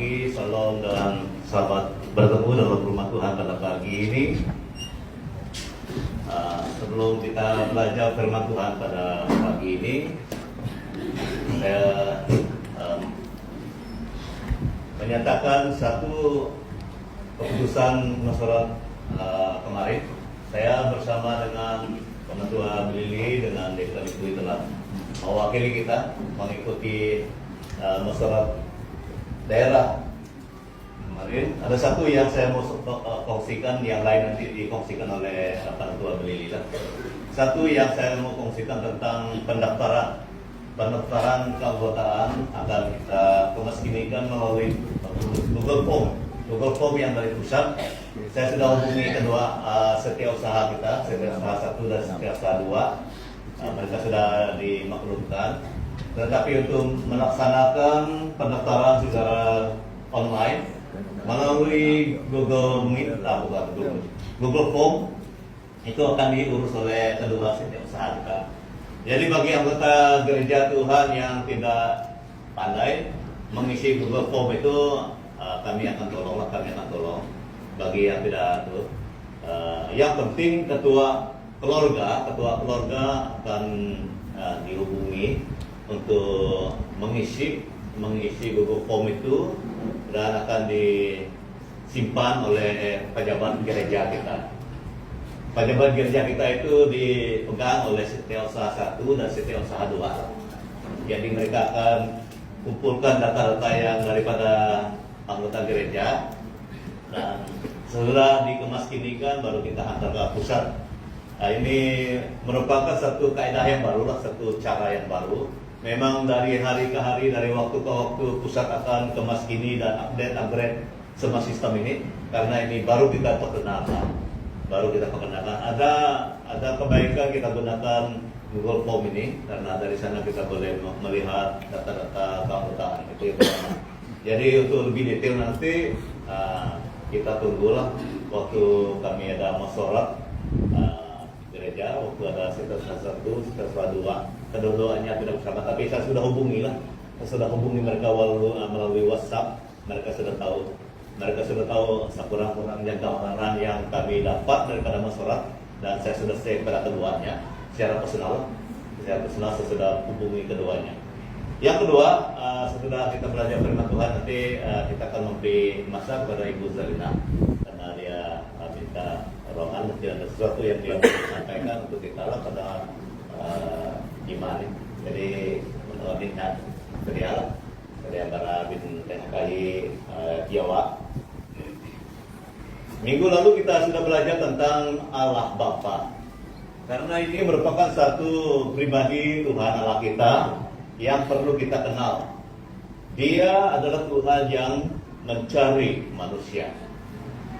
pagi, salam dan selamat bertemu dalam rumah Tuhan pada pagi ini. Sebelum kita belajar firman Tuhan pada pagi ini, saya menyatakan satu keputusan masyarakat kemarin. Saya bersama dengan Pengetua Bilili dengan Desa Lipui telah mewakili kita mengikuti masyarakat daerah kemarin. Ada satu yang saya mau kongsikan, yang lain nanti dikongsikan oleh Pengetua Bilili. Satu yang saya mau kongsikan tentang pendaftaran keanggotaan akan kita kemaskinikan melalui Google Form yang dari pusat. Saya sudah hubungi kedua setiausaha kita, setiausaha 1 dan setiausaha 2. Mereka sudah dimaklumkan. Tetapi untuk melaksanakan pendaftaran secara online melalui Google Form itu akan diurus oleh kedua setiausaha kita. Jadi bagi anggota gereja Tuhan yang tidak pandai mengisi Google Form itu, kami akan tolong. Bagi yang tidak itu, yang penting ketua keluarga akan dihubungi untuk mengisi Google Form itu dan akan disimpan oleh pejabat gereja kita. Pejabat gereja kita itu dipegang oleh setiausaha 1 dan setiausaha 2. Jadi mereka akan kumpulkan data-data yang daripada anggota gereja dan setelah dikemaskinikan baru kita hantar ke pusat. Nah, ini merupakan satu kaidah yang baru, satu cara yang baru. Memang dari hari ke hari, dari waktu ke waktu pusat akan kemaskini dan upgrade semua sistem ini, karena ini baru kita perkenalkan. Ada kebaikan kita gunakan Google Form ini, karena dari sana kita boleh melihat data-data keanggotaan itu yang pertama. Jadi untuk lebih detail nanti kita tunggulah waktu kami ada masyarakat gereja, waktu ada setiausaha 1, setiausaha 2. Kedua-duanya tidak bersama, tapi saya sudah hubungi mereka melalui WhatsApp. Mereka sudah tahu sekurang-kurangnya gambaran yang kami dapat daripada masyarakat, dan saya sudah share pada keduanya secara personal. Saya sudah hubungi keduanya. Yang kedua, setelah kita belajar firman Tuhan, nanti kita akan memberi masa kepada Ibu Zalina, karena dia minta ruangan, mungkin ada sesuatu yang dia sampaikan untuk kita lah pada iman. Jadi menurut Dinat Serial para bin THKI Jawa. Minggu lalu kita sudah belajar tentang Allah Bapa, karena ini merupakan satu pribadi Tuhan Allah kita yang perlu kita kenal. Dia adalah Tuhan yang mencari manusia.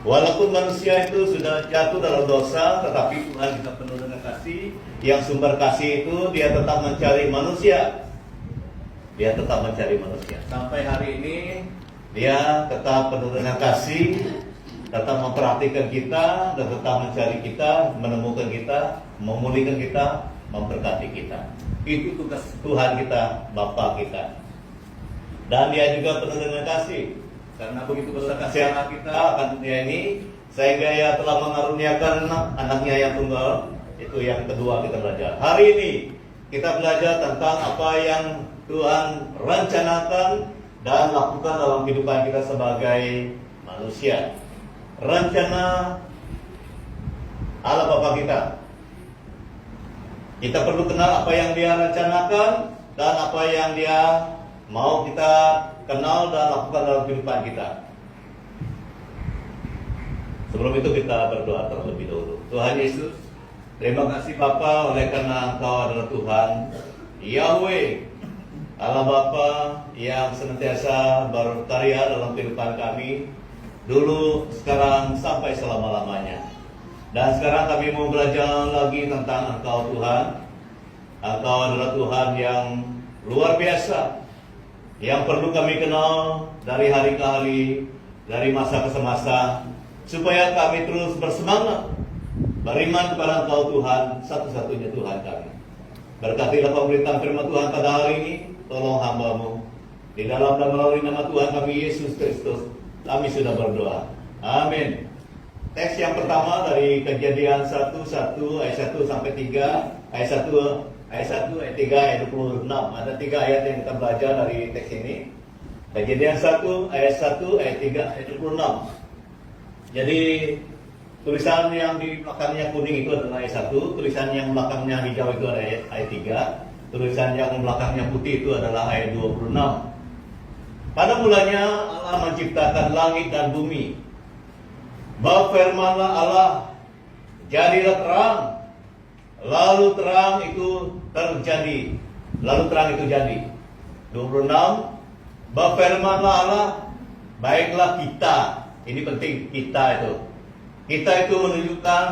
Walaupun manusia itu sudah jatuh dalam dosa, tetapi Tuhan kita penuh dengan kasih. Yang sumber kasih itu dia tetap mencari manusia. Sampai hari ini dia tetap penuh dengan kasih, tetap memperhatikan kita, dan tetap mencari kita, menemukan kita, memulihkan kita, memberkati kita. Itu tugas Tuhan kita, Bapa kita. Dan dia juga penuh dengan kasih, karena begitu besar kasih anak kita akan dunia ini, sehingga ia telah mengaruniakan anaknya yang tunggal. Itu yang kedua kita belajar. Hari ini kita belajar tentang apa yang Tuhan rencanakan dan lakukan dalam kehidupan kita sebagai manusia. Rencana Allah Bapa kita. Kita perlu kenal apa yang dia rencanakan dan apa yang dia mau kita kenal dan lakukan dalam kehidupan kita. Sebelum itu kita berdoa terlebih dahulu. Tuhan Yesus, terima kasih Bapa, oleh karena Engkau adalah Tuhan Yahweh, Allah Bapa yang senantiasa berkarya dalam kehidupan kami, dulu, sekarang, sampai selama-lamanya. Dan sekarang kami mau belajar lagi tentang Engkau Tuhan. Engkau adalah Tuhan yang luar biasa, yang perlu kami kenal dari hari ke hari, dari masa ke masa, supaya kami terus bersemangat beriman kepada Engkau Tuhan, satu-satunya Tuhan kami. Berkatilah pemberitaan firman Tuhan pada hari ini. Tolong hamba-Mu Di dalam dan melalui nama Tuhan kami Yesus Kristus, kami sudah berdoa. Amin. Teks yang pertama dari Kejadian 1 ayat 1 sampai 3, ayat 1 ayat 3 ayat 26. Ada 3 ayat yang kita belajar dari teks ini. Kejadian 1 ayat 3 ayat 26. Jadi tulisan yang di belakangnya kuning itu adalah ayat 1, tulisan yang belakangnya hijau itu adalah ayat 3, tulisan yang belakangnya putih itu adalah ayat 26. Pada mulanya Allah menciptakan langit dan bumi. Berfirmanlah Allah, jadilah terang. Lalu terang itu terjadi. Lalu terang itu jadi. 26. Berfirmanlah Allah, baiklah kita. Ini penting, kita itu. Kita itu menunjukkan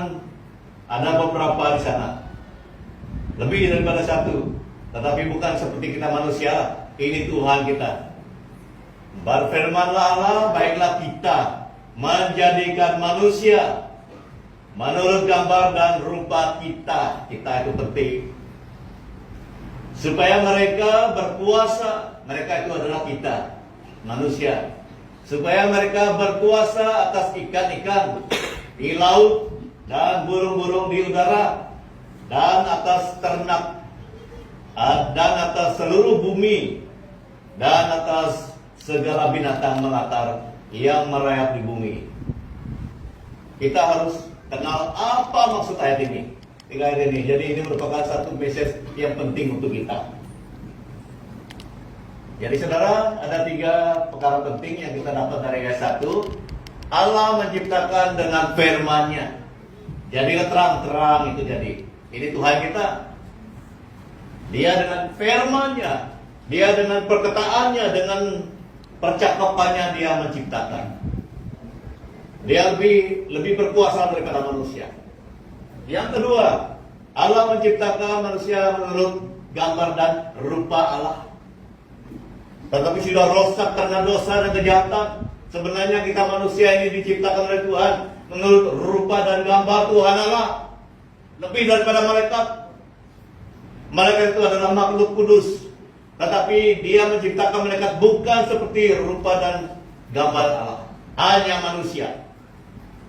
ada beberapa di sana. Lebih daripada satu. Tetapi bukan seperti kita manusia. Ini Tuhan kita. Berfirmanlah Allah, baiklah kita menjadikan manusia menurut gambar dan rupa kita. Kita itu penting. Supaya mereka berkuasa. Mereka itu adalah kita, manusia. Supaya mereka berkuasa atas ikan-ikan di laut dan burung-burung di udara, dan atas ternak, dan atas seluruh bumi, dan atas segala binatang melata yang merayap di bumi. Kita harus kenal apa maksud ayat ini. 3 ayat ini. Jadi ini merupakan satu message yang penting untuk kita. Jadi saudara, ada 3 perkara penting yang kita dapat dari ayat 1. Allah menciptakan dengan firman-Nya. Jadi terang-terang itu jadi. Ini Tuhan kita. Dia dengan firman-Nya, Dia dengan perkataannya, dengan percakapannya Dia menciptakan. Dia lebih berkuasa daripada manusia. Yang kedua, Allah menciptakan manusia menurut gambar dan rupa Allah. Tetapi sudah rosak karena dosa dan kejahatan. Sebenarnya kita manusia ini diciptakan oleh Tuhan menurut rupa dan gambar Tuhan Allah. Lebih daripada malaikat. Malaikat itu adalah makhluk kudus. Tetapi Dia menciptakan malaikat bukan seperti rupa dan gambar Allah. Hanya manusia.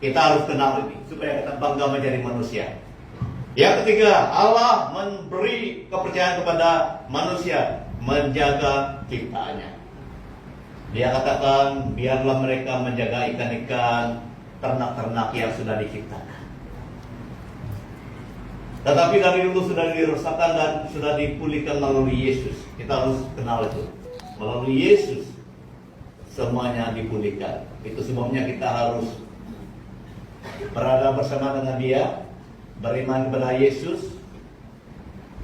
Kita harus kenal ini supaya kita bangga menjadi manusia. Yang ketiga, Allah memberi kepercayaan kepada manusia menjaga ciptaannya. Dia katakan, biarlah mereka menjaga ikan-ikan, ternak-ternak yang sudah diciptakan. Tetapi dari dulu sudah dirusakkan dan sudah dipulihkan melalui Yesus. Kita harus kenal itu. Melalui Yesus semuanya dipulihkan. Itu sebabnya kita harus berada bersama dengan Dia, beriman kepada Yesus,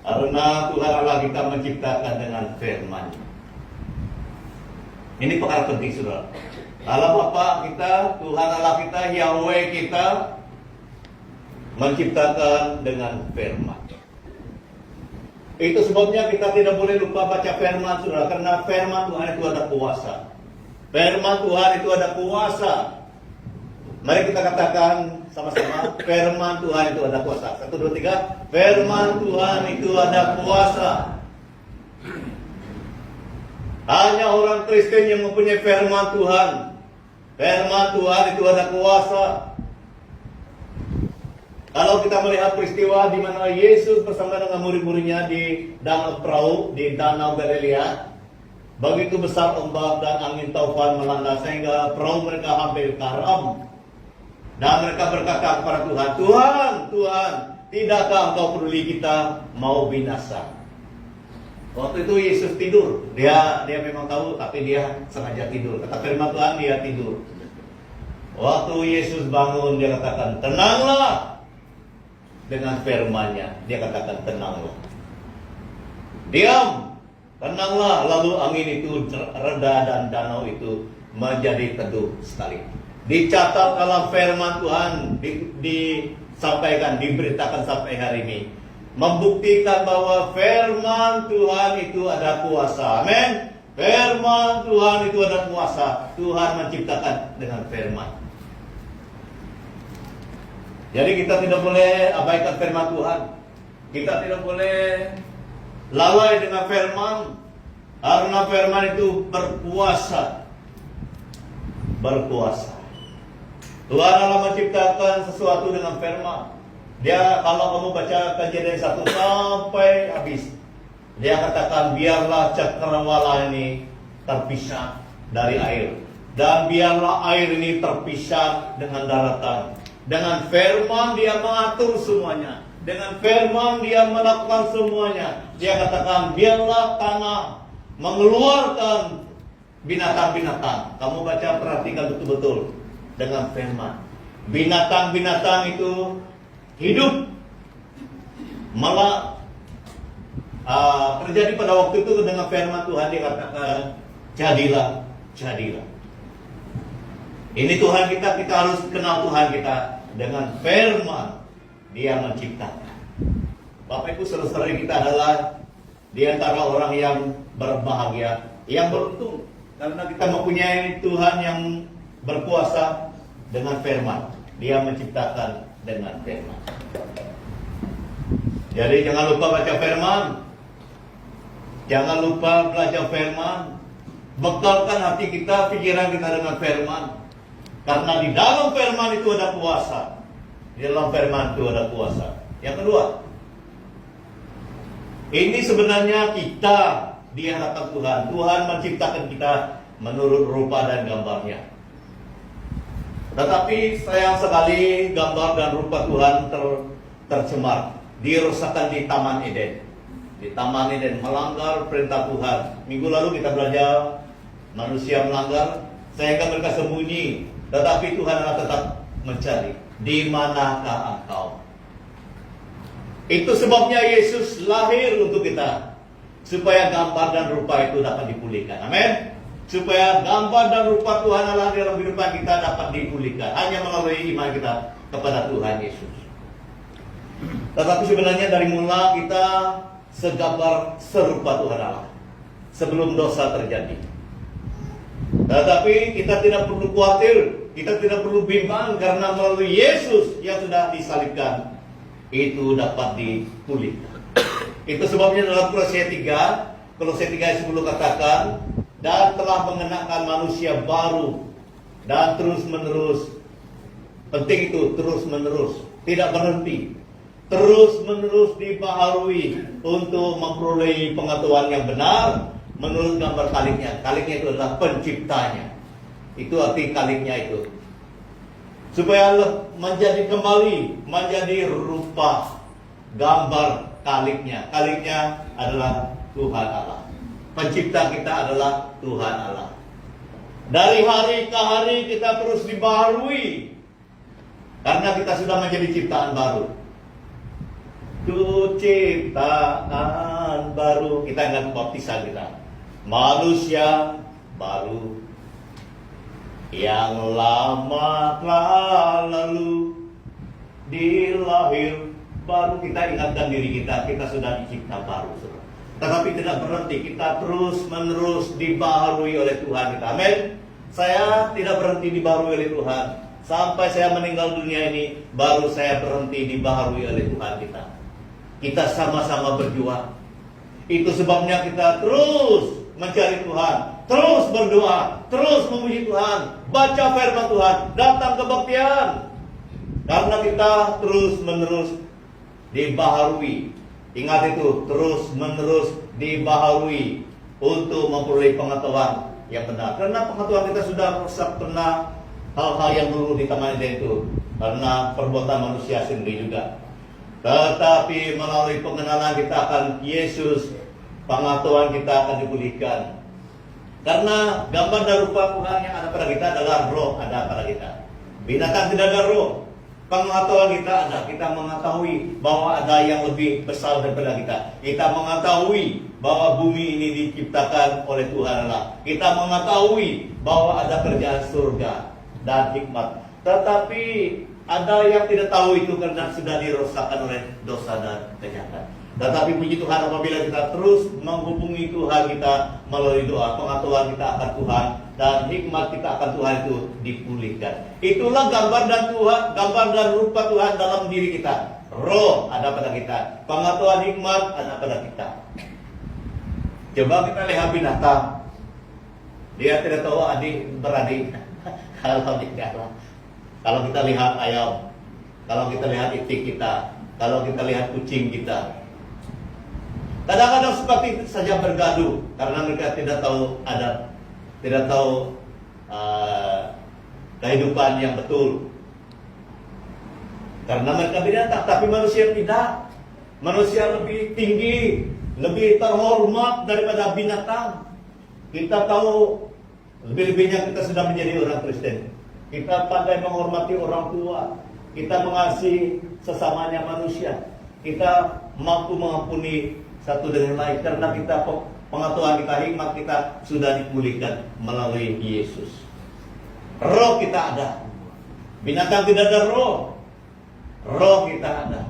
karena Tuhan Allah kita menciptakan dengan firman. Ini perkara penting, saudara. Allah Bapa kita, Tuhan Allah kita, Yahweh kita menciptakan dengan firman. Itu sebabnya kita tidak boleh lupa baca firman, saudara, karena firman Tuhan itu ada kuasa. Firman Tuhan itu ada kuasa. Mari kita katakan sama-sama, firman Tuhan itu ada kuasa. 1, 2, 3. Firman Tuhan itu ada kuasa. Hanya orang Kristen yang mempunyai firman Tuhan. Firman Tuhan itu ada kuasa. Kalau kita melihat peristiwa di mana Yesus bersama dengan murid-muridnya di danau perahu, di danau Galilea, begitu besar ombak dan angin taufan melanda sehingga perahu mereka hampir karam. Dan mereka berkata kepada Tuhan, Tuhan, tidakkah Engkau peduli kita mau binasa? Waktu itu Yesus tidur. Dia memang tahu, tapi dia sengaja tidur. Kata firman Tuhan, dia tidur. Waktu Yesus bangun, dia katakan, tenanglah. Dengan firman-Nya, dia katakan, tenanglah. Diam, tenanglah. Lalu angin itu reda dan danau itu menjadi teduh sekali. Dicatat dalam firman Tuhan, disampaikan, diberitakan sampai hari ini, membuktikan bahwa firman Tuhan itu ada kuasa. Amin. Firman Tuhan itu ada kuasa. Tuhan menciptakan dengan firman. Jadi kita tidak boleh abaikan firman Tuhan. Kita tidak boleh lalai dengan firman. Karena firman itu berkuasa. Berkuasa. Tuhan Allah menciptakan sesuatu dengan firman. Dia, kalau kamu baca Kejadian 1 sampai habis, dia katakan biarlah cakrawala ini terpisah dari air, dan biarlah air ini terpisah dengan daratan. Dengan firman dia mengatur semuanya. Dengan firman dia melakukan semuanya. Dia katakan biarlah tanah mengeluarkan binatang-binatang. Kamu baca, perhatikan betul-betul dengan firman. Binatang-binatang itu hidup. Malah terjadi pada waktu itu dengan firman Tuhan, dia katakan jadilah, jadilah. Ini Tuhan kita harus kenal Tuhan kita dengan firman. Dia menciptakan. Bapak Ibu, saudara-saudari kita adalah di antara orang yang berbahagia, yang beruntung, karena kita mempunyai Tuhan yang berkuasa dengan firman. Dia menciptakan dengan firman. Jadi jangan lupa baca firman. Jangan lupa belajar firman. Bekalkan hati kita, pikiran kita dengan firman. Karena di dalam firman itu ada kuasa. Di dalam firman itu ada kuasa. Yang kedua, ini sebenarnya kita di hadapan Tuhan. Tuhan menciptakan kita menurut rupa dan gambarnya. Tetapi sayang sekali gambar dan rupa Tuhan tercemar. Dirusakkan di Taman Eden. Di Taman Eden melanggar perintah Tuhan. Minggu lalu kita belajar manusia melanggar sehingga mereka sembunyi. Tetapi Tuhan adalah tetap mencari. Di manakah engkau? Itu sebabnya Yesus lahir untuk kita, supaya gambar dan rupa itu dapat dipulihkan. Amin. Supaya gambar dan rupa Tuhan Allah dalam kehidupan kita dapat dipulihkan hanya melalui iman kita kepada Tuhan Yesus. Tetapi sebenarnya dari mula kita segambar serupa Tuhan Allah sebelum dosa terjadi. Tetapi kita tidak perlu khawatir, kita tidak perlu bimbang, karena melalui Yesus yang sudah disalibkan itu dapat dipulihkan. Itu sebabnya dalam Kolose 3 ayat 10 katakan, dan telah mengenakan manusia baru dan terus menerus. Penting itu, terus menerus, tidak berhenti, terus menerus dibaharui untuk memperoleh pengetahuan yang benar menurut gambar kaliknya. Kaliknya itu adalah penciptanya. Itu arti kaliknya itu. Supaya menjadi kembali, menjadi rupa gambar kaliknya. Kaliknya adalah Tuhan Allah. Pencipta kita adalah Tuhan Allah. Dari hari ke hari kita terus dibaharui, karena kita sudah menjadi ciptaan baru. Itu ciptaan baru. Kita ingat baptisan kita. Manusia baru, yang lama telah lalu, dilahir baru. Kita ingatkan diri kita sudah dicipta baru. Tetapi tidak berhenti, kita terus menerus dibaharui oleh Tuhan kita. Amin. Saya tidak berhenti dibaharui oleh Tuhan. Sampai saya meninggal dunia ini, baru saya berhenti dibaharui oleh Tuhan kita. Kita sama-sama berjuang. Itu sebabnya kita terus mencari Tuhan, terus berdoa, terus memuji Tuhan, baca firman Tuhan, datang kebaktian. Karena kita terus menerus dibaharui. Ingat itu, terus menerus dibaharui untuk memperoleh pengetahuan yang benar. Karena pengetahuan kita sudah rusak pernah hal-hal yang dulu di Taman Eden itu, karena perbuatan manusia sendiri juga. Tetapi melalui pengenalan kita akan Yesus, pengetahuan kita akan dipulihkan. Karena gambar dan rupa Tuhan yang ada pada kita adalah roh ada pada kita. Binatang tidak ada roh. Pengetahuan kita ada. Kita mengetahui bahwa ada yang lebih besar daripada kita. Kita mengetahui bahwa bumi ini diciptakan oleh Tuhan Allah. Kita mengetahui bahwa ada kerjaan surga dan hikmat. Tetapi ada yang tidak tahu itu karena sudah dirosakkan oleh dosa dan kejahatan. Tetapi puji Tuhan, apabila kita terus menghubungi Tuhan kita melalui doa, pengetahuan kita akan Tuhan dan hikmat kita akan Tuhan itu dipulihkan. Itulah gambar dan rupa Tuhan dalam diri kita. Roh ada pada kita, pengetahuan hikmat ada pada kita. Coba kita lihat binatang. Dia tidak tahu adik beradik. Kalau kita lihat ayam, kalau kita lihat itik kita, kalau kita lihat kucing kita, kadang-kadang seperti itu saja bergaduh karena mereka tidak tahu adat, tidak tahu kehidupan yang betul. Karena mereka binatang, tapi manusia tidak. Manusia lebih tinggi, lebih terhormat daripada binatang. Kita tahu lebih-lebihnya kita sudah menjadi orang Kristen. Kita pandai menghormati orang tua. Kita mengasihi sesamanya manusia. Kita mampu mengampuni satu dengan lain karena kita pengetahuan kita, hikmat kita sudah dipulihkan melalui Yesus. Roh kita ada. Binatang tidak ada roh. Roh kita ada.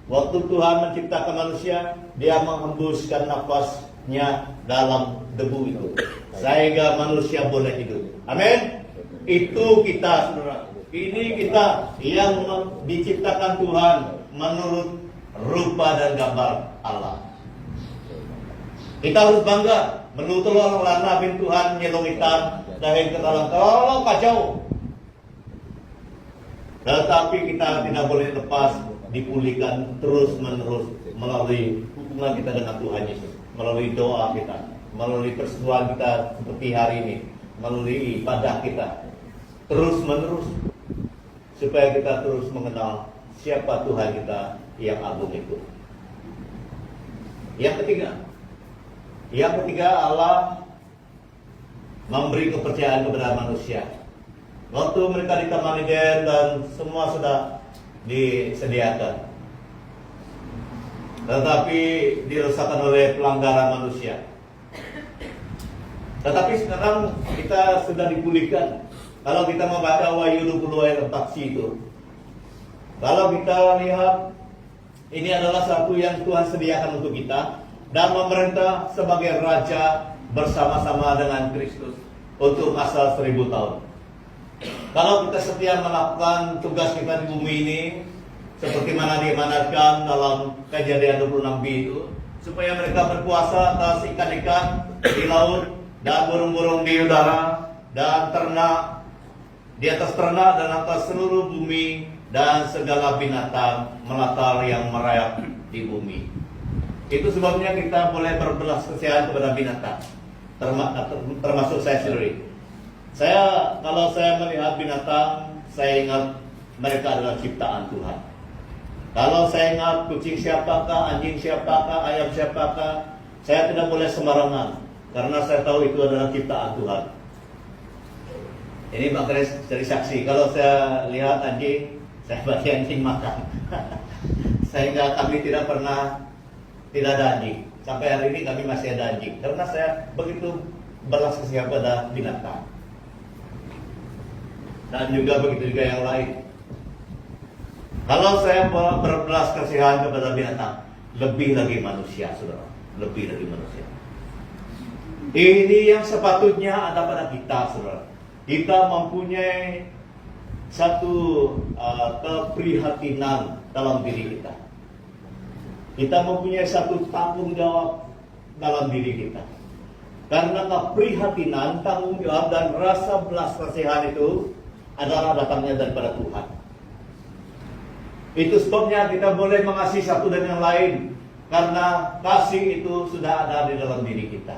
Waktu Tuhan menciptakan manusia, Dia menghembuskan nafasnya dalam debu itu, sehingga manusia boleh hidup. Amin. Itu kita, saudara. Ini kita yang diciptakan Tuhan menurut rupa dan gambar Allah. Kita harus bangga menurut orang nabi Tuhan nyelongitan dari ketalang kalau kacau. Tetapi kita tidak boleh lepas dipulihkan terus menerus melalui hubungan kita dengan Tuhan Yesus, melalui doa kita, melalui persekutuan kita seperti hari ini, melalui ibadah kita, terus menerus supaya kita terus mengenal siapa Tuhan kita yang agung itu. Yang ketiga Allah memberi kepercayaan kepada manusia. Waktu mereka di Taman Eden dan semua sudah disediakan, tetapi dirusakkan oleh pelanggaran manusia. Tetapi sekarang kita sudah dipulihkan. Kalau kita membaca Wahyu 20 ayat 4 itu, kalau kita lihat ini adalah satu yang Tuhan sediakan untuk kita dan memerintah sebagai raja bersama-sama dengan Kristus untuk masa 1000 tahun. Kalau kita setia melakukan tugas kita di bumi ini seperti mana diamanatkan dalam Kejadian 26b itu, supaya mereka berkuasa atas ikan-ikan di laut dan burung-burung di udara dan ternak di atas ternak dan atas seluruh bumi dan segala binatang melata yang merayap di bumi. Itu sebabnya kita boleh berbelas kasihan kepada binatang, termasuk saya sendiri. Kalau saya melihat binatang, saya ingat mereka adalah ciptaan Tuhan. Kalau saya ingat kucing siapakah, anjing siapakah, ayam siapakah, saya tidak boleh sembarangan karena saya tahu itu adalah ciptaan Tuhan. Ini Pak Kris dari saksi. Kalau saya lihat anjing, saya bagi anjing makan. Sehingga kami tidak ada anjing. Sampai hari ini kami masih ada anjing karena saya begitu belas kasihan pada binatang. Dan juga begitu juga yang lain. Kalau saya berbelas kasihan kepada binatang, lebih lagi manusia, saudara. Lebih lagi manusia. Ini yang sepatutnya ada pada kita, saudara. Kita mempunyai satu keprihatinan dalam diri kita. Kita mempunyai satu tanggung jawab dalam diri kita. Karena keprihatinan, tanggung jawab, dan rasa belas kasihan itu adalah datangnya daripada Tuhan. Itu sebabnya kita boleh mengasihi satu dan yang lain, karena kasih itu sudah ada di dalam diri kita.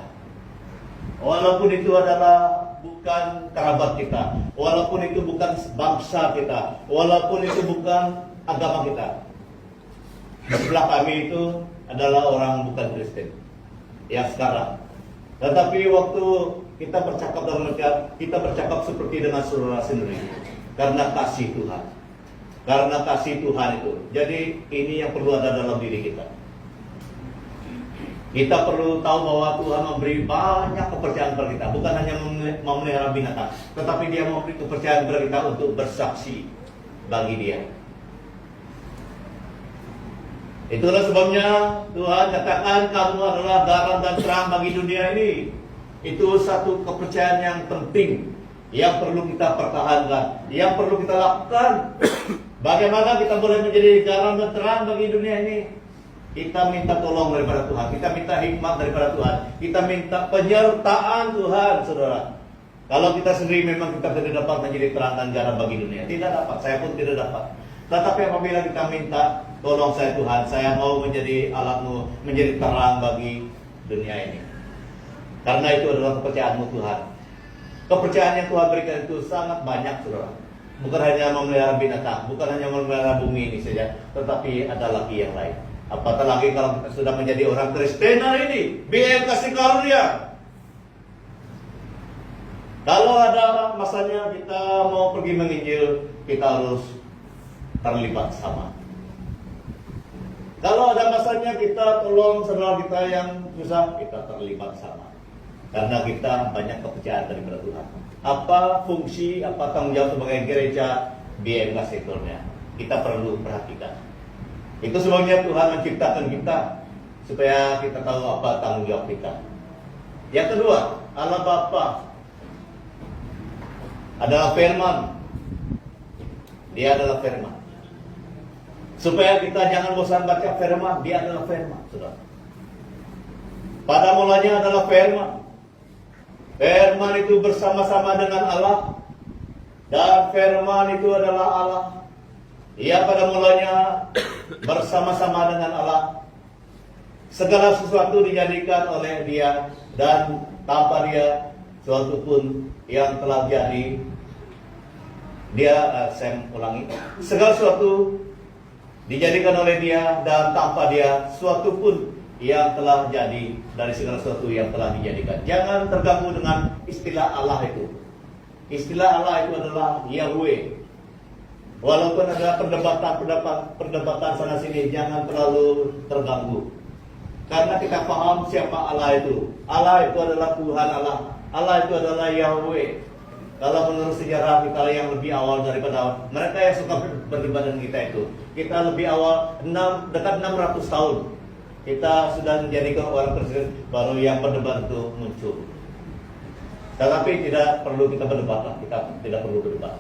Walaupun itu adalah bukan kerabat kita, walaupun itu bukan bangsa kita, walaupun itu bukan agama kita. Sebelah kami itu adalah orang bukan Kristen yang sekarang. Tetapi waktu kita bercakap dengan mereka, kita bercakap seperti dengan saudara sendiri. Karena kasih Tuhan. Karena kasih Tuhan itu. Jadi ini yang perlu ada dalam diri kita. Kita perlu tahu bahwa Tuhan memberi banyak kepercayaan kepada kita. Bukan hanya memelihara binatang, tetapi Dia memberi kepercayaan kepada kita untuk bersaksi bagi Dia. Itulah sebabnya Tuhan katakan kamu adalah garam dan terang bagi dunia ini. Itu satu kepercayaan yang penting, yang perlu kita pertahankan, yang perlu kita lakukan. Bagaimana kita boleh menjadi garam dan terang bagi dunia ini? Kita minta tolong daripada Tuhan, kita minta hikmat daripada Tuhan, kita minta penyertaan Tuhan, saudara. Kalau kita sendiri memang kita tidak dapat menjadi terang dan garam bagi dunia, tidak dapat, saya pun tidak dapat. Tetapi apabila kita minta, tolong saya Tuhan, saya mau menjadi alatmu, menjadi terang bagi dunia ini. Karena itu adalah kepercayaanmu Tuhan. Kepercayaan yang Tuhan berikan itu sangat banyak, saudara. Bukan hanya memelihara binatang, bukan hanya memelihara bumi ini saja, tetapi ada lagi yang lain. Apatah lagi kalau kita sudah menjadi orang Kristen hari ini, BM kasih karunia. Kalau ada masanya kita mau pergi menginjil, kita harus terlibat sama. Kalau ada masanya kita tolong saudara kita yang susah, kita terlibat sama. Karena kita banyak kepercayaan daripada Tuhan. Apa fungsi, apa tanggung jawab sebagai gereja BMK sektornya? Kita perlu perhatikan. Itu sebabnya Tuhan menciptakan kita supaya kita tahu apa tanggung jawab kita. Yang kedua, Allah Bapa adalah firman. Dia adalah firman. Supaya kita jangan bosan baca firman, dia adalah firman, saudara. Pada mulanya adalah firman. Firman itu bersama-sama dengan Allah. Dan firman itu adalah Allah. Ia pada mulanya bersama-sama dengan Allah. Segala sesuatu dijadikan oleh dia. Dan tanpa dia, suatu pun yang telah jadi. Saya ulangi. Segala sesuatu dijadikan oleh dia. Dan tanpa dia, suatu pun yang telah jadi dari segala sesuatu yang telah dijadikan. Jangan terganggu dengan istilah Allah itu. Istilah Allah itu adalah Yahweh. Walaupun ada perdebatan sana sini, jangan terlalu terganggu. Karena kita paham siapa Allah itu. Allah itu adalah Tuhan Allah. Allah itu adalah Yahweh. Kalau menurut sejarah kita yang lebih awal daripada mereka yang suka berdebat dengan kita itu, kita lebih awal dekat 600 tahun. Kita sudah menjadi orang Kristen, baru yang berdebat itu muncul. Tetapi tidak perlu kita berdebat, kita tidak perlu berdebat.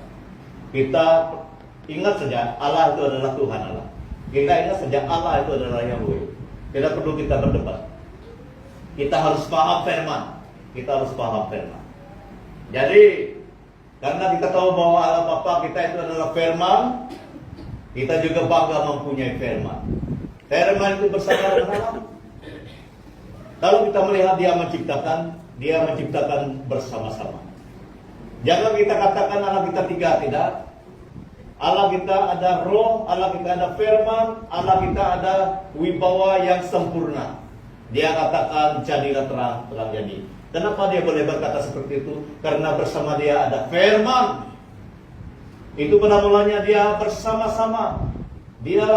Kita ingat saja Allah itu adalah Tuhan Allah. Kita ingat saja Allah itu adalah Yahweh. Tidak perlu kita berdebat. Kita harus paham firman. Kita harus paham firman. Jadi karena kita tahu bahwa Allah Bapa kita itu adalah firman, kita juga bangga mempunyai firman. Firman itu bersama dengan Allah. Kalau kita melihat dia menciptakan bersama-sama. Jangan kita katakan Allah kita tiga, tidak. Allah kita ada roh, Allah kita ada firman, Allah kita ada wibawa yang sempurna. Dia katakan jadilah terang, terang jadi. Kenapa dia boleh berkata seperti itu? Karena bersama dia ada firman. Itu pada mulanya dia bersama-sama. Dia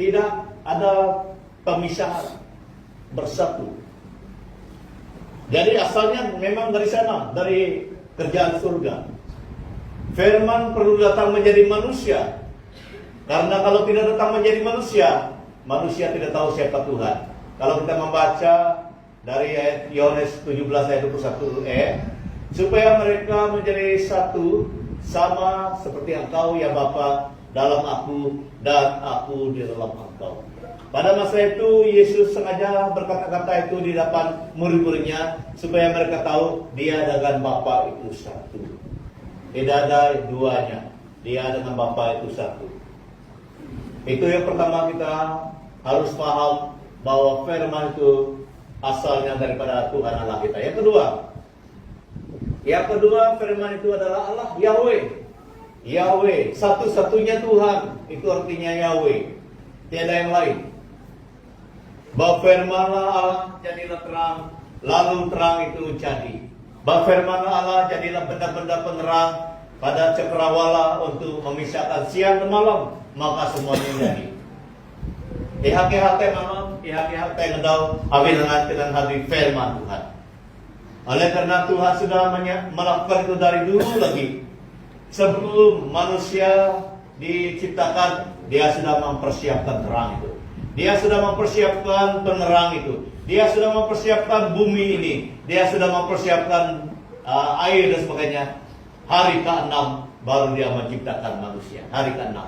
tidak ada pemisahan, bersatu. Jadi asalnya memang dari sana, dari kerjaan surga. Firman perlu datang menjadi manusia. Karena kalau tidak datang menjadi manusia, manusia tidak tahu siapa Tuhan. Kalau kita membaca dari ayat Yohanes 17 ayat 21 supaya mereka menjadi satu sama seperti Engkau ya Bapa dalam aku dan aku di dalam Engkau. Pada masa itu Yesus sengaja berkata-kata itu di depan murid-muridnya supaya mereka tahu dia dengan Bapa itu satu. Tidak ada duanya. Dia dengan Bapa itu satu. Itu yang pertama kita harus paham bahwa firman itu asalnya daripada Tuhan Allah kita. Yang kedua firman itu adalah Allah Yahweh. Yahweh, satu-satunya Tuhan. Itu artinya Yahweh. Tiada yang lain. Berfirmanlah Allah, jadilah terang. Lalu terang itu jadi. Berfirmanlah Allah, jadilah benda-benda penerang pada cakrawala untuk memisahkan siang dan malam. Maka semuanya jadi. Ihak-ihak malam, ihak-ihak ngedau, amin dengan hati firman Tuhan. Oleh karena Tuhan sudah melakukan itu dari dulu lagi. Sebelum manusia diciptakan, dia sudah mempersiapkan terang itu. Dia sudah mempersiapkan penerang itu. Dia sudah mempersiapkan bumi ini. Dia sudah mempersiapkan air dan sebagainya. Hari ke-6 baru dia menciptakan manusia. Hari ke-6.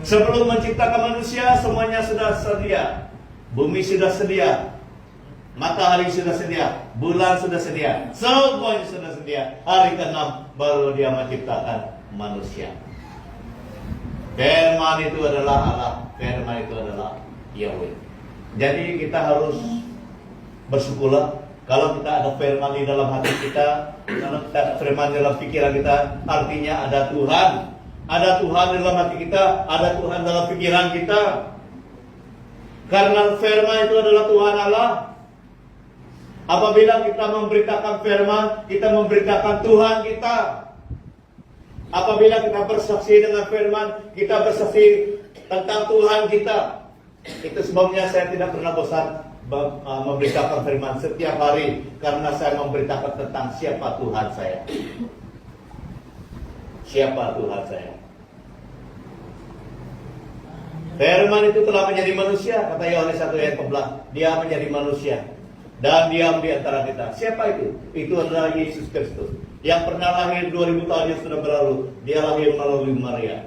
Sebelum menciptakan manusia, semuanya sudah sedia. Bumi sudah sedia, matahari sudah sedia, bulan sudah sedia, semuanya sudah sedia. Hari ke-6 baru dia menciptakan manusia. Firman itu adalah Allah, firman itu adalah Yahweh. Jadi kita harus bersyukurlah kalau kita ada firman di dalam hati kita, kalau kita ada firman dalam pikiran kita, artinya ada Tuhan. Ada Tuhan dalam hati kita, ada Tuhan dalam pikiran kita. Karena firman itu adalah Tuhan Allah. Apabila kita memberitakan firman, kita memberitakan Tuhan kita. Apabila kita bersaksi dengan firman, kita bersaksi tentang Tuhan kita. Itu sebabnya saya tidak pernah bosan memberitakan firman setiap hari, karena saya memberitakan tentang siapa Tuhan saya. Siapa Tuhan saya. Firman itu telah menjadi manusia, kata Yohanes 1 ayat 14. Dia menjadi manusia dan diam di antara kita. Siapa itu? Itu adalah Yesus Kristus, yang pernah lahir 2000 tahun yang sudah berlalu. Dia lahir melalui Maria.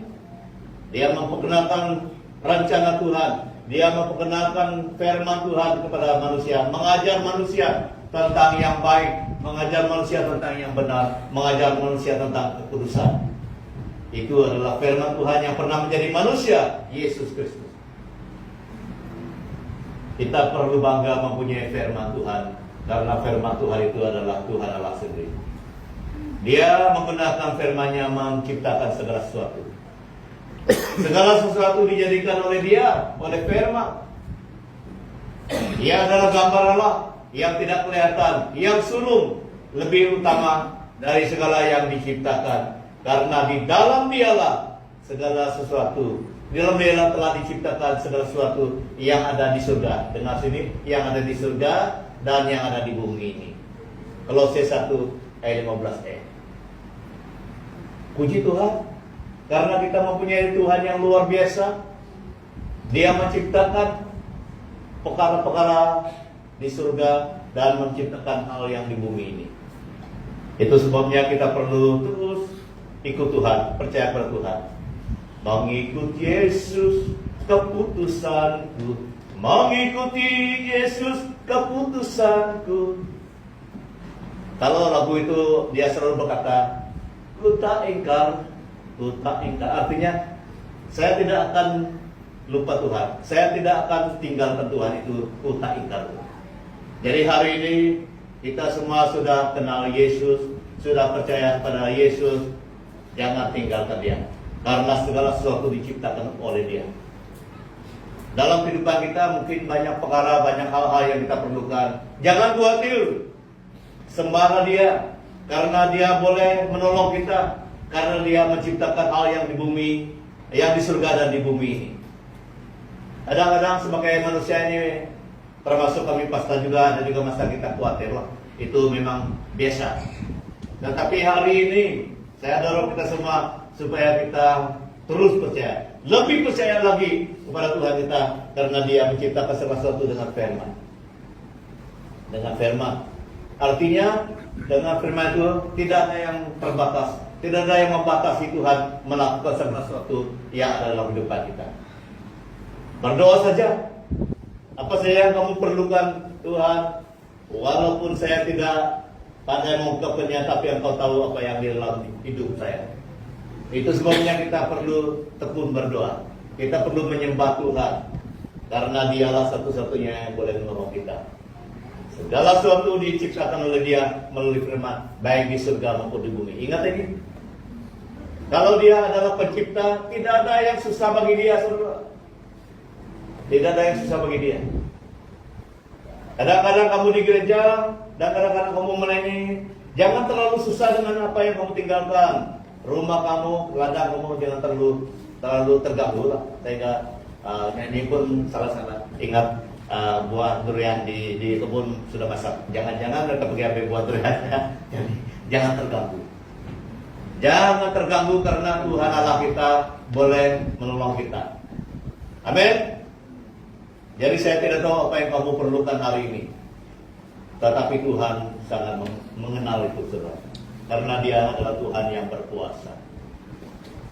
Dia memperkenalkan rencana Tuhan. Dia memperkenalkan firman Tuhan kepada manusia, mengajar manusia tentang yang baik, mengajar manusia tentang yang benar, mengajar manusia tentang kekudusan. Itu adalah firman Tuhan yang pernah menjadi manusia, Yesus Kristus. Kita perlu bangga mempunyai firman Tuhan, karena firman Tuhan itu adalah Tuhan Allah sendiri. Dia menggunakan firman-Nya menciptakan segala sesuatu. Segala sesuatu dijadikan oleh Dia, oleh firman. Dia adalah gambar Allah yang tidak kelihatan, yang sulung, lebih utama dari segala yang diciptakan. Karena di dalam Dialah segala sesuatu. Di dalam Dialah telah diciptakan segala sesuatu yang ada di surga. Dengar sini, yang ada di surga dan yang ada di bumi ini. Kolose 1 ayat 15. Puji Tuhan, karena kita mempunyai Tuhan yang luar biasa. Dia menciptakan perkara-perkara di surga dan menciptakan hal yang di bumi ini. Itu sebabnya kita perlu terus ikut Tuhan, percaya pada Tuhan. Mengikut Yesus keputusanku, mengikuti Yesus keputusanku. Kalau lagu itu dia selalu berkata, ku tak ingkar. Artinya saya tidak akan lupa Tuhan, saya tidak akan tinggalkan Tuhan. Itu ku tak ingkar. Jadi hari ini kita semua sudah kenal Yesus, sudah percaya pada Yesus. Jangan tinggalkan Dia, karena segala sesuatu diciptakan oleh Dia. Dalam kehidupan kita mungkin banyak perkara, banyak hal-hal yang kita perlukan. Jangan khawatir, sembahlah Dia, karena Dia boleh menolong kita, karena Dia menciptakan hal yang di bumi, yang di surga dan di bumi ini. Kadang-kadang sebagai manusia ini, termasuk kami pastor juga, ada juga masa kita khawatir lah. Itu memang biasa. Tetapi hari ini saya dorong kita semua supaya kita terus percaya, lebih percaya lagi kepada Tuhan kita, karena Dia menciptakan segala sesuatu dengan firman. Dengan firman, artinya dengan firman itu tidak ada yang terbatas, tidak ada yang membatasi Tuhan melakukan segala sesuatu yang ada dalam kehidupan kita. Berdoa saja, apa saja yang kamu perlukan Tuhan, walaupun saya tidak pandai mengungkapkannya, tapi Engkau tahu apa yang di dalam hidup saya. Itu sebabnya kita perlu tekun berdoa. Kita perlu menyembah Tuhan, karena Dialah satu-satunya yang boleh menolong kita. Segala sesuatu diciptakan oleh Dia melalui firman, baik di surga maupun di bumi. Ingat ini, kalau Dia adalah pencipta, tidak ada yang susah bagi Dia, saudara. Tidak ada yang susah bagi Dia. Kadang-kadang kamu di gereja, dan kadang-kadang kamu melayani, jangan terlalu susah dengan apa yang kamu tinggalkan. Rumah kamu, ladang kamu jangan terlalu terganggu lah. Sehingga ini pun salah-salah. Ingat buah durian di kebun sudah masak. Jangan-jangan mereka pergi ambil buah duriannya. Jadi jangan terganggu. Jangan terganggu, karena Tuhan Allah kita boleh menolong kita. Amin. Jadi saya tidak tahu apa yang kamu perlukan hari ini, tetapi Tuhan sangat mengenal itu, saudara. Karena Dia adalah Tuhan yang berkuasa.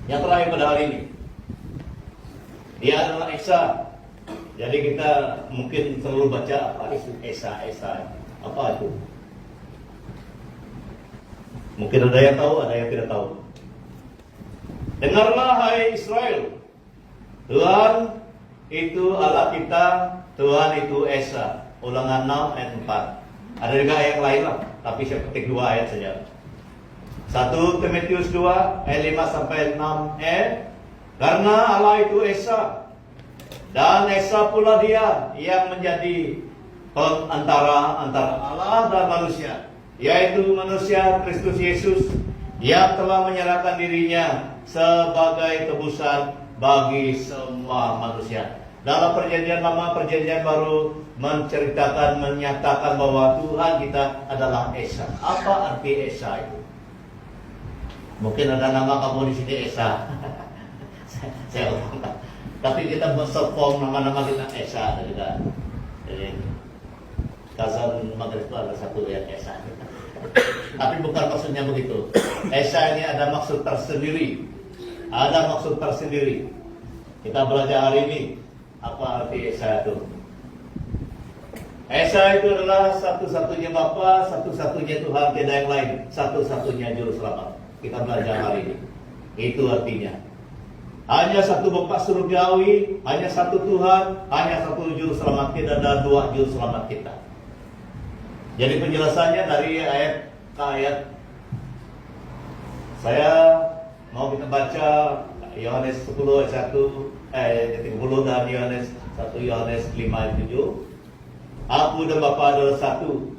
Yang terakhir pada hari ini, Dia adalah Esa. Jadi kita mungkin selalu baca apa itu Esa. Apa itu? Mungkin ada yang tahu, ada yang tidak tahu. Dengarlah hai Israel, Tuhan itu Allah kita, Tuhan itu Esa. Ulangan 6 ayat 4. Ada juga ayat lain lah, tapi saya petik 2 ayat saja. 1 Timotius 2 ayat 5 sampai 6. Karena Allah itu Esa, dan Esa pula dia yang menjadi antara Allah dan manusia, yaitu manusia Kristus Yesus yang telah menyerahkan dirinya sebagai tebusan bagi semua manusia. Dalam perjanjian lama, perjanjian baru menceritakan, menyatakan bahwa Tuhan kita adalah Esa. Apa arti Esa itu? Mungkin ada nama kamu di sini Esa. Saya ulang. Tapi kita berserpong nama-nama kita Esa juga. Jadi Kazan Maghrib itu ada satu yang Esa. Tapi bukan maksudnya begitu. Esa ini ada maksud tersendiri. Ada maksud tersendiri. Kita belajar hari ini apa arti Esa itu. Esa itu adalah satu-satunya Bapa, satu-satunya Tuhan, tiada yang lain, satu-satunya Juru Selamat. Kita belajar hari ini. Itu artinya. Hanya satu Bapa surgawi, hanya satu Tuhan, hanya satu Juru Selamat. Tidak ada dua Juru Selamat kita. Jadi penjelasannya dari ayat ke ayat. Saya mau kita baca Yohanes 10 ayat 30 dan Yohanes 1 Yohanes 5 ayat 7. Aku dan Bapa adalah satu.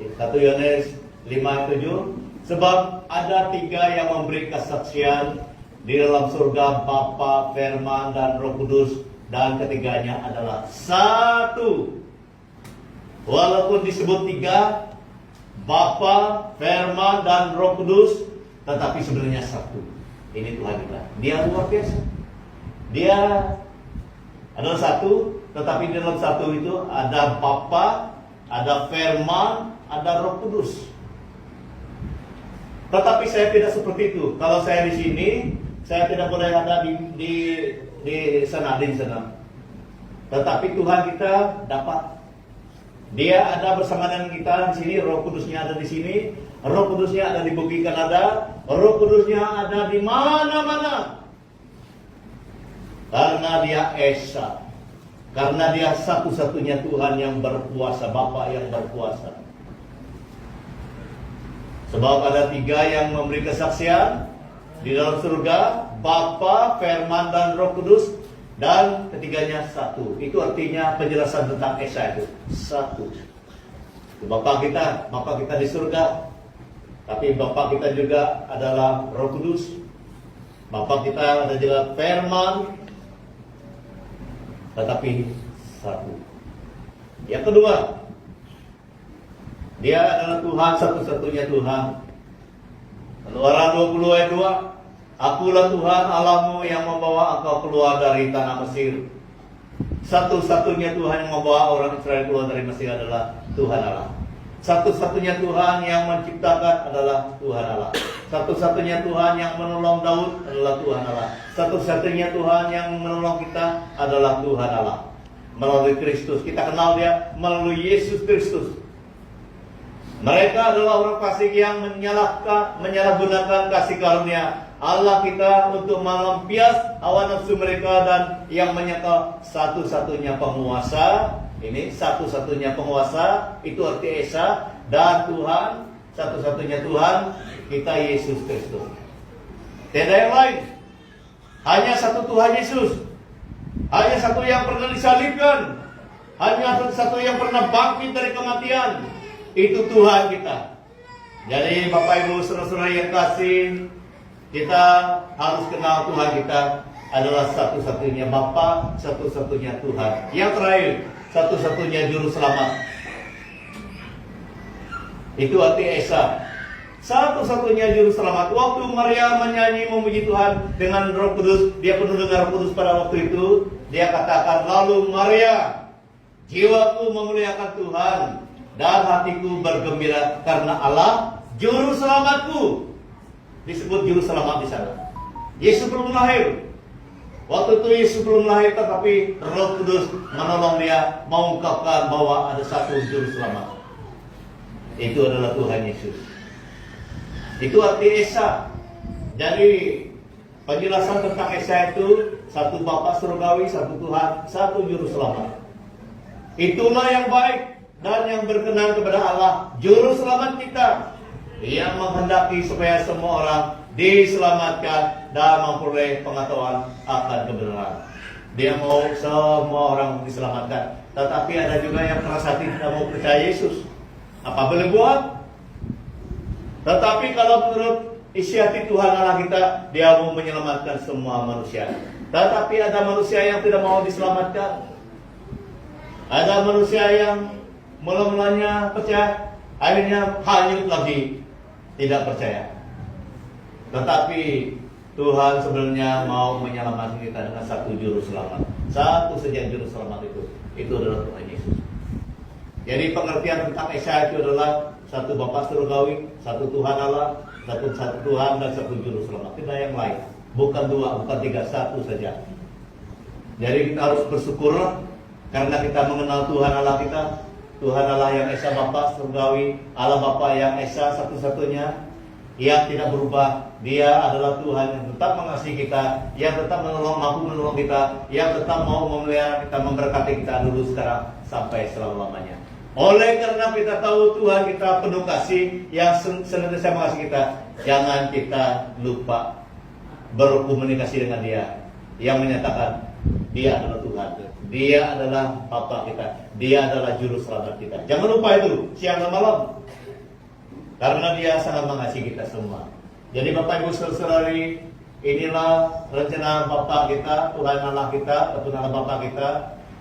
1 Yohanes 5 ayat 7. Sebab ada 3 yang memberi kesaksian di dalam surga, Bapa, Firman, dan Roh Kudus, dan ketiganya adalah satu. Walaupun disebut 3, Bapa, Firman, dan Roh Kudus, tetapi sebenarnya satu. Ini Tuhan kita. Dia luar biasa. Dia adalah satu, tetapi di dalam satu itu ada Bapa, ada Firman, ada Roh Kudus. Tetapi saya tidak seperti itu. Kalau saya di sini, saya tidak boleh ada di sana. Tetapi Tuhan kita dapat. Dia ada bersama dengan kita di sini. Roh Kudusnya ada di sini. Roh Kudusnya ada di bumi Kanada. Roh Kudusnya ada di mana-mana. Karena dia Esa. Karena dia satu-satunya Tuhan yang berkuasa, Bapa yang berkuasa. Sebab ada 3 yang memberi kesaksian di dalam surga, Bapa, Firman, dan Roh Kudus, dan ketiganya satu. Itu artinya penjelasan tentang Esa itu satu. Bapa kita di surga, tapi Bapa kita juga adalah Roh Kudus. Bapa kita ada juga Firman, tetapi satu. Yang kedua, dia adalah Tuhan, satu-satunya Tuhan. Keluaran 20 ayat 2. Akulah Tuhan Allahmu yang membawa engkau keluar dari tanah Mesir. Satu-satunya Tuhan yang membawa orang Israel keluar dari Mesir adalah Tuhan Allah. Satu-satunya Tuhan yang menciptakan adalah Tuhan Allah. Satu-satunya Tuhan yang menolong Daud adalah Tuhan Allah. Satu-satunya Tuhan yang menolong kita adalah Tuhan Allah. Melalui Kristus, kita kenal dia melalui Yesus Kristus. Mereka adalah orang fasik yang menyalahgunakan kasih karunia Allah kita untuk melampias hawa nafsu mereka, dan yang menyangkal satu-satunya penguasa. Ini satu-satunya penguasa, itu arti Esa, dan Tuhan, satu-satunya Tuhan kita Yesus Kristus. Tidak yang lain. Hanya satu Tuhan Yesus. Hanya satu yang pernah disalibkan. Hanya satu yang pernah bangkit dari kematian. Itu Tuhan kita. Jadi Bapak Ibu saudara-saudara yang kasih, kita harus kenal Tuhan kita adalah satu-satunya Bapa, satu-satunya Tuhan. Yang terakhir, satu-satunya Juru Selamat. Itu arti Esa. Satu-satunya Juru Selamat. Waktu Maria menyanyi memuji Tuhan dengan Roh Kudus, dia penuh dengan Roh Kudus pada waktu itu. Dia katakan, lalu Maria, jiwaku memuliakan Tuhan, dan hatiku bergembira karena Allah Juru Selamatku. Disebut Juru Selamat di sana. Yesus belum lahir. Waktu itu Yesus belum lahir, tetapi Roh Kudus menolong dia mengungkapkan bahwa ada satu juru selamat. Itu adalah Tuhan Yesus. Itu arti Esa. Jadi penjelasan tentang Esa itu satu Bapa surgawi, satu Tuhan, satu juru selamat. Itulah yang baik dan yang berkenan kepada Allah, juru selamat kita, yang menghendaki supaya semua orang diselamatkan dan memperoleh pengetahuan akan kebenaran. Dia mau semua orang diselamatkan, tetapi ada juga yang keras hati tidak mau percaya Yesus. Apa boleh buat? Tetapi kalau menurut isi hati Tuhan Allah kita, Dia mau menyelamatkan semua manusia. Tetapi ada manusia yang tidak mau diselamatkan. Ada manusia yang mula-mulanya percaya, akhirnya hanyut lagi, tidak percaya. Tetapi Tuhan sebenarnya mau menyelamatkan kita dengan satu juru selamat. Satu saja juru selamat itu adalah Tuhan Yesus. Jadi pengertian tentang Esa itu adalah satu Bapa surgawi, satu Tuhan Allah, satu Tuhan dan satu juru selamat. Tidak yang lain. Bukan dua, bukan tiga, satu saja. Jadi kita harus bersyukur karena kita mengenal Tuhan Allah kita. Tuhan Allah yang Esa Bapa surgawi, Allah Bapa yang Esa satu-satunya, yang tidak berubah. Dia adalah Tuhan yang tetap mengasihi kita, yang tetap mampu menolong kita, yang tetap mau memelihara kita, memberkati kita dulu, sekarang, sampai selama-lamanya. Oleh karena kita tahu Tuhan kita penuh kasih, yang senantiasa mengasihi kita, jangan kita lupa berkomunikasi dengan Dia, yang menyatakan Dia adalah Tuhan, Dia adalah Bapa kita, Dia adalah juru selamat kita. Jangan lupa itu siang dan malam, karena Dia sangat mengasihi kita semua. Jadi Bapak Ibu saudari, inilah rencana Bapa kita, Tuhan Allah kita, Tuhan Allah Bapa kita.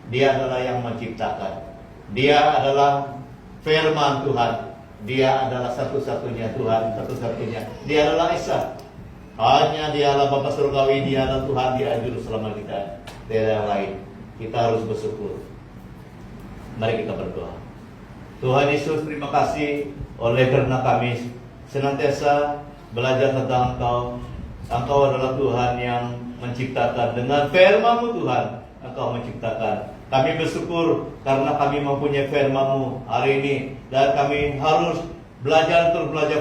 Dia adalah yang menciptakan. Dia adalah firman Tuhan. Dia adalah satu-satunya Tuhan, satu-satunya. Dia adalah Esa. Hanya Dia adalah Bapa surgawi, Dia adalah Tuhan, Dia adalah juru selamat kita. Tidak yang lain. Kita harus bersyukur. Mari kita berdoa. Tuhan Yesus, terima kasih oleh karena kami senantiasa belajar tentang Engkau. Engkau adalah Tuhan yang menciptakan. Dengan firman-Mu Tuhan, Engkau menciptakan. Kami bersyukur karena kami mempunyai firman-Mu hari ini. Dan kami harus belajar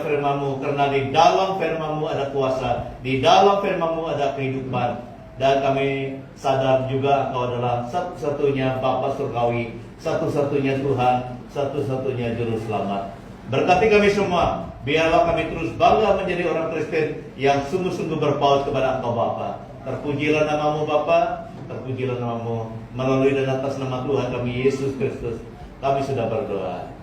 firman-Mu, karena di dalam firman-Mu ada kuasa, di dalam firman-Mu ada kehidupan. Dan kami sadar juga Engkau adalah satu-satunya Bapa surgawi, satu-satunya Tuhan, satu-satunya juru selamat. Berkati kami semua, biarlah kami terus bangga menjadi orang Kristen yang sungguh-sungguh berpaut kepada Engkau Bapa. Terpujilah nama-Mu Bapa, terpujilah nama-Mu. Melalui dan atas nama Tuhan kami Yesus Kristus, kami sudah berdoa.